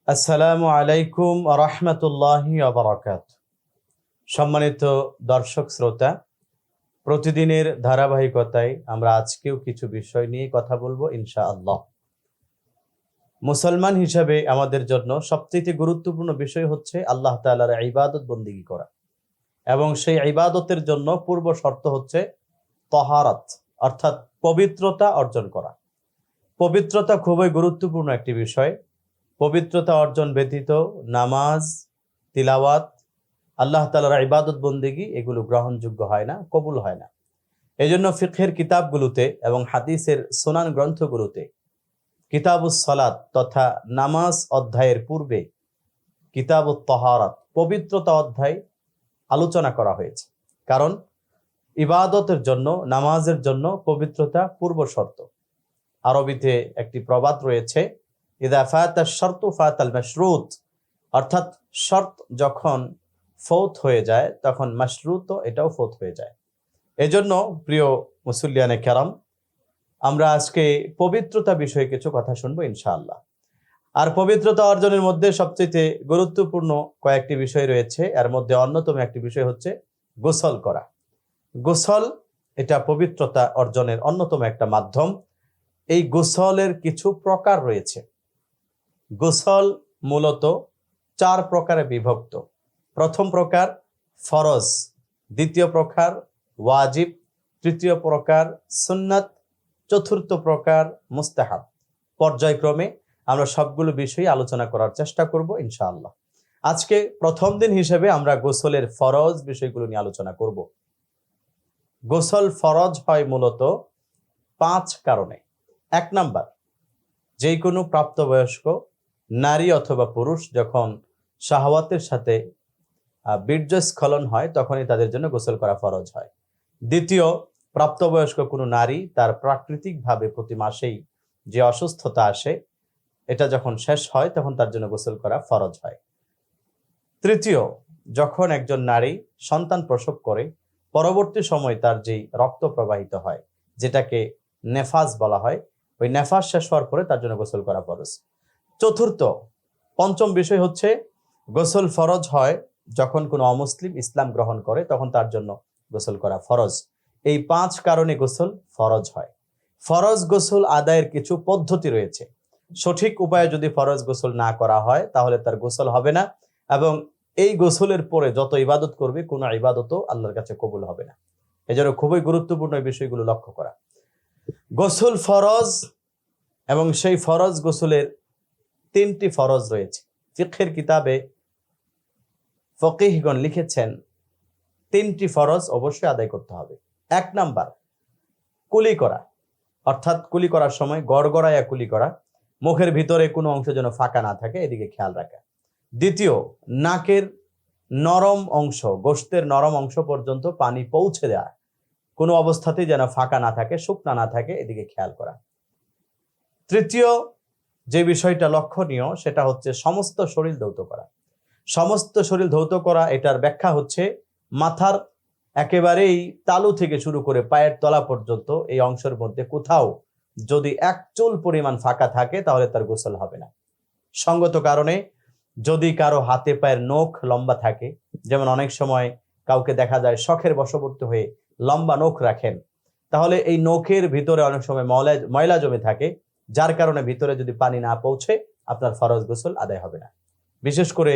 আসসালামু আলাইকুম রহমতুল্লাহি ওয়া বারাকাতুহু। সম্মানিত দর্শক শ্রোতা, প্রতিদিনের ধারাবাহিকতায় আমরা আজকেও কিছু বিষয় নিয়ে কথা বলবো ইনশাআল্লাহ। মুসলমান হিসাবে আমাদের জন্য সবচেয়ে গুরুত্বপূর্ণ বিষয় হচ্ছে আল্লাহ তাআলার ইবাদত বন্দেগী করা, এবং সেই ইবাদতের জন্য পূর্ব শর্ত হচ্ছে তাহারাত, অর্থাৎ পবিত্রতা অর্জন করা। পবিত্রতা খুবই গুরুত্বপূর্ণ একটি বিষয়। পবিত্রতা অর্জন ব্যতীত নামাজ, তিলাওয়াত, আল্লাহ তাআলার ইবাদত বন্দেগী এগুলো গ্রহণযোগ্য হয় না, কবুল হয় না। এজন্য ফিকহের কিতাবগুলোতে এবং হাদিসের সুনান গ্রন্থগুলোতে কিতাবুস সালাত তথা নামাজ অধ্যায়ের পূর্বে কিতাবুত তাহারাত পবিত্রতা অধ্যায় আলোচনা করা হয়েছে। কারণ ইবাদতের জন্য, নামাজের জন্য পবিত্রতা পূর্ব শর্ত। আরবিতে একটি প্রবাদ রয়েছে, ইদা ফাতা শর্তু ফাতাল মাশরুত, অর্থাৎ শর্ত যখন ফৌত হয়ে যায় তখন মাশরুত এটাও ফৌত হয়ে যায়। এজন্য প্রিয় মুসল্লিয়ানে কেরাম, আমরা আজকে পবিত্রতা বিষয়ে কিছু কথা শুনবো ইনশাআল্লাহ। আর পবিত্রতা অর্জনের মধ্যে সবচেয়ে গুরুত্বপূর্ণ কয়েকটি বিষয় রয়েছে। এর মধ্যে অন্যতম একটি বিষয় হচ্ছে গোসল করা। গোসল এটা পবিত্রতা অর্জনের অন্যতম একটা মাধ্যম। এই গোসলের কিছু প্রকার রয়েছে। গোসল মূলত 4 প্রকারে বিভক্ত। প্রথম প্রকার ফরজ, দ্বিতীয় প্রকার ওয়াজিব, তৃতীয় প্রকার সুন্নাত, চতুর্থ প্রকার মুস্তাহাব। পর্যায়ক্রমে আমরা সবগুলো বিষয়ে আলোচনা করার চেষ্টা করব ইনশাআল্লাহ। আজকে প্রথম দিন হিসেবে আমরা গোসলের ফরজ বিষয়গুলো নিয়ে আলোচনা করব। গোসল ফরজ হয় মূলত 5 কারণে। 1 নাম্বার, যে কোনো প্রাপ্তবয়স্ক নারী অথবা পুরুষ যখন শাহওয়াতের সাথে বীর্যস্খলন হয় তখনই তাদের জন্য গোসল করা ফরজ হয়। দ্বিতীয়, প্রাপ্তবয়স্ক কোনো নারী তার প্রাকৃতিকভাবে প্রতি মাসেই যে অসুস্থতা আসে এটা যখন শেষ হয় তখন তার জন্য গোসল করা ফরজ হয়। তৃতীয়, যখন একজন নারী সন্তান প্রসব করে পরবর্তী সময় তার যেই রক্ত প্রবাহিত হয় যেটাকে নেফাস বলা হয়, ওই নেফাস শেষ হওয়ার পরে তার জন্য গোসল করা ফরজ। চতুর্থ, পঞ্চম বিষয় হচ্ছে গোসল ফরজ হয় যখন কোনো অমুসলিম ইসলাম গ্রহণ করে তখন তার জন্য গোসল করা ফরজ। এই 5 কারণে গোসল ফরজ হয়। ফরজ গোসল আদায়ের কিছু পদ্ধতি রয়েছে। সঠিক উপায়ে যদি ফরজ গোসল না করা হয় তাহলে তার গোসল হবে না, এবং এই গোসলের পরে যত ইবাদত করবে কোনো ইবাদতও আল্লাহর কাছে কবুল হবে না। এজন্য খুবই গুরুত্বপূর্ণ এই বিষয়গুলো লক্ষ্য করা। গোসল ফরজ, এবং সেই ফরজ গোসলের 3টি ফরজ রয়েছে। ফিকহের কিতাবে ফকিহগণ লিখেছেন 3টি ফরজ অবশ্যই আদায় করতে হবে। 1 নাম্বার, কুলি করা, অর্থাৎ কুলি করার সময় গড়গড়াইয়া কুলি করা, মুখের ভিতরে কোনো অংশ যেন ফাঁকা না থাকে এদিকে খেয়াল রাখা। দ্বিতীয়, নাকের নরম অংশ, গোশতের নরম অংশ পর্যন্ত পানি পৌঁছে দেওয়া, কোনো অবস্থাতেই যেন ফাঁকা না থাকে, শুকনা না থাকে এদিকে খেয়াল করা। তৃতীয় যে বিষয়টা লক্ষণীয় সেটা হচ্ছে সমস্ত শরীর ধৌত করা। সমস্ত শরীর ধৌত করা এটার ব্যাখ্যা হচ্ছে মাথার একেবারেই তালু থেকে শুরু করে পায়ের তলা পর্যন্ত এই অংশের মধ্যে কোথাও যদি 1 চুল পরিমাণ ফাঁকা থাকে তাহলে তার গোসল হবে না। সঙ্গত কারণে যদি কারো হাতে পায়ের নখ লম্বা থাকে, যেমন অনেক সময় কাউকে দেখা যায় শখের বশবর্তী হয়ে লম্বা নখ রাখেন, তাহলে এই নখের ভিতরে অনেক সময় ময়লা জমে থাকে, যার কারণে ভিতরে যদি পানি না পৌঁছে আপনার ফরজ গোসল আদায় হবে না। বিশেষ করে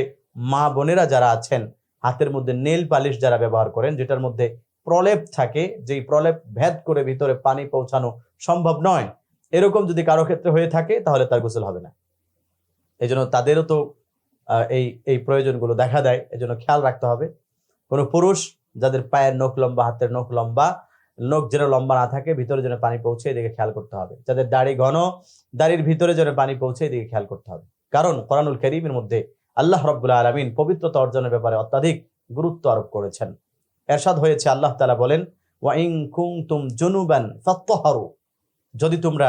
মা বোনেরা যারা আছেন হাতের মধ্যে নেল পালিশ যারা ব্যবহার করেন, যেটার মধ্যে প্রলেপ থাকে, যেই প্রলেপ ভেদ করে ভিতরে পানি পৌঁছানো সম্ভব নয়, এরকম যদি কারো ক্ষেত্রে হয়ে থাকে তাহলে তার গোসল হবে না। এই জন্য তাদেরও তো এই এই প্রয়োজনগুলো দেখা দেয়, এজন্য খেয়াল রাখতে হবে। কোনো পুরুষ যাদের পায়ের নখ লম্বা, হাতের নখ লম্বা, নখ যেন লম্বা না থাকে, ভিতরে যেন পানি পৌঁছে এদিকে খেয়াল করতে হবে। যাদের দাড়ি ঘন, দাড়ির ভিতরে যেন পানি পৌঁছে এদিকে খেয়াল করতে হবে। কারণ কোরআনুল কারীমের মধ্যে আল্লাহ রাব্বুল আলামিন পবিত্রতা অর্জনের ব্যাপারে অত্যাধিক গুরুত্ব আরোপ করেছেন। এরশাদ হয়েছে, আল্লাহ তাআলা বলেন, ওয়া ইন কুনতুম জুনুবান ফাত্তাহহারু, যদি তোমরা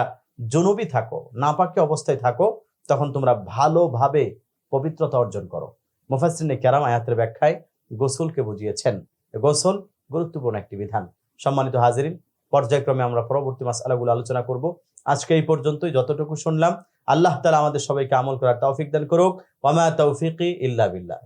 জুনুবি থাকো, নাপাক অবস্থায় থাকো, তখন তোমরা ভালোভাবে পবিত্রতা অর্জন করো। মুফাসসিরিনে কেরাম আয়াতের ব্যাখ্যায় গোসলকে বুঝিয়েছেন। গোসল গুরুত্বপূর্ণ একটি বিধান। সম্মানিত হাজিরিন, পর্যায়ক্রমে আমরা পরবর্তী মাসআলাগুলো আলোচনা করব। আজকে এই পর্যন্তই। যতটুকু শুনলাম আল্লাহ তাআলা আমাদের সবাইকে আমল করার তৌফিক দান করুক। ওয়া মা তৌফিকি ইল্লা বিল্লাহ।